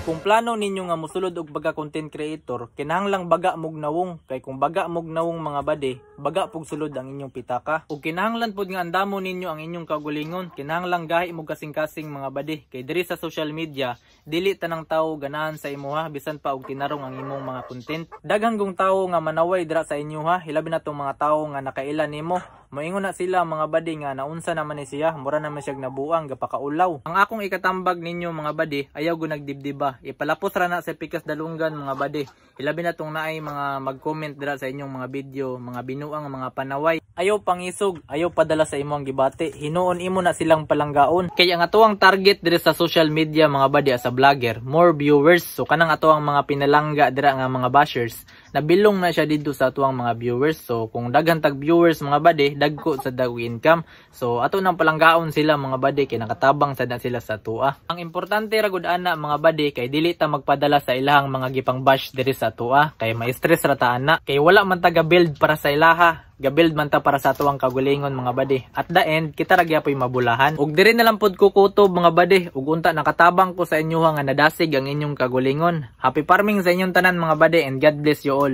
Kung plano ninyo nga mosulod og baga content creator, kinahanglang baga mog nawong. Kay kung baga mog nawong mga bade, baga pug sulod ang inyong pitaka. Ug kinahanglan pod nga andamo ninyo ang inyong kagulingon, kinahanglang gahi mog kasing-kasing mga bade. Kay diri sa social media, dili tanang tawo ganahan sa imuha bisan pa og tinarong ang imong mga content. Daghang gong tawo nga manaway dira sa inyo ha, hilabi na tong mga tawo nga nakaila nimo. Moingon na sila mga bade nga naunsa naman ni siya, mura naman siya nabuang gapakaulaw. Ang akong ikatambag ninyo mga bade, ayaw go nagdibdiba. Ipalapos ra na sa pikas dalunggan mga bade. Hilabi na tong naay mga mag-comment dira sa inyong mga video, mga binuang mga panaway. Ayaw pangisog, ayaw padala sa imong gibate. Hinuon imo na silang palanggaon. Kaya ang atuang target diri sa social media mga bade sa vlogger, more viewers. So kanang atuang mga pinalangga dira nga mga bashers, nabilong na siya dito sa atuang mga viewers. So kung daghan tag viewers mga bade, dagko sa daw income. So ato nang palanggaon sila mga bade kay nakatabang sad na sila sa tua. Ang importante ra gud ana mga bade kay dili ta magpadala sa ilahang mga gipang bash diri sa tua kay ma-stress ra ta ana. Kay wala man ta ga-build para sa ilaha. Gabuild man ta para sa atuang kagulingon mga bade. At the end, kita ra gyapon mabulahan. Ug diri na lang pod ko kutob mga bade. Ug unta nakatabang ko sa inyo nga nadasig ang inyong kagulingon. Happy farming sa inyong tanan mga bade and God bless you all.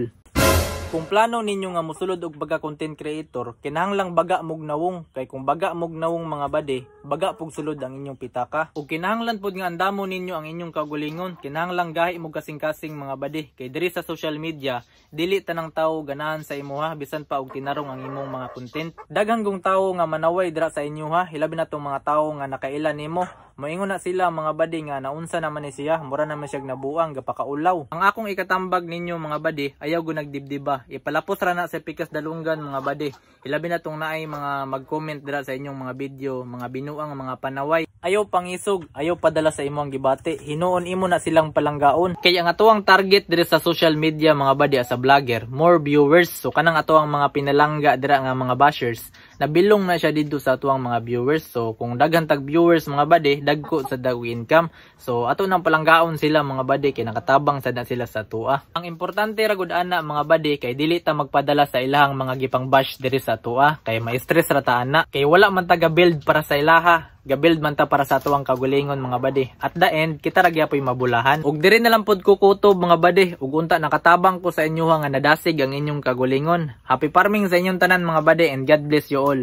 Kung plano ninyo nga mosulod og baga content creator, kinahanglang baga mog nawong. Kay kung baga mog nawong mga bade, baga pug sulod ang inyong pitaka. Ug kinahanglan pod nga andamo ninyo ang inyong kagulingon, kinahanglang gahi mog kasing-kasing mga bade. Kay diri sa social media, dili tanang tawo ganahan sa imuha bisan pa og tinarong ang imong mga content. Daghang gong tawo nga manaway dira sa inyo ha, hilabi na tong mga tawo nga nakaila nimo. Moingon na sila mga bade nga naunsa naman ni siya, mura naman siya nabuang gapakaulaw. Ang akong ikatambag ninyo mga bade, ayaw go nagdibdiba. Ipalapos ra na sa pikas dalunggan mga bade. Hilabi na tong naay mga mag-comment dira sa inyong mga video, mga binuang mga panaway. Ayaw pangisog, ayaw padala sa imong gibate. Hinuon imo na silang palanggaon. Kaya ang atuang target diri sa social media mga bade sa vlogger, more viewers. So kanang atuang mga pinalangga dira nga mga bashers, nabilong na siya dito sa atuang mga viewers. So kung daghan tag viewers mga bade, dagko sa daw income. So ato nang palanggaon sila mga bade kay nakatabang sad na sila sa tua. Ang importante ra gud ana mga bade kay dili ta magpadala sa ilahang mga gipang bash diri sa tua kay ma-stress ra ta ana. Kay wala man ta ga-build para sa ilaha. Gabuild man ta para sa atuang kagulingon mga bade. At the end, kita ra gyapon mabulahan. Ug diri na lang pod ko kutob mga bade. Ug unta nakatabang ko sa inyo nga nadasig ang inyong kagulingon. Happy farming sa inyong tanan mga bade and God bless you all.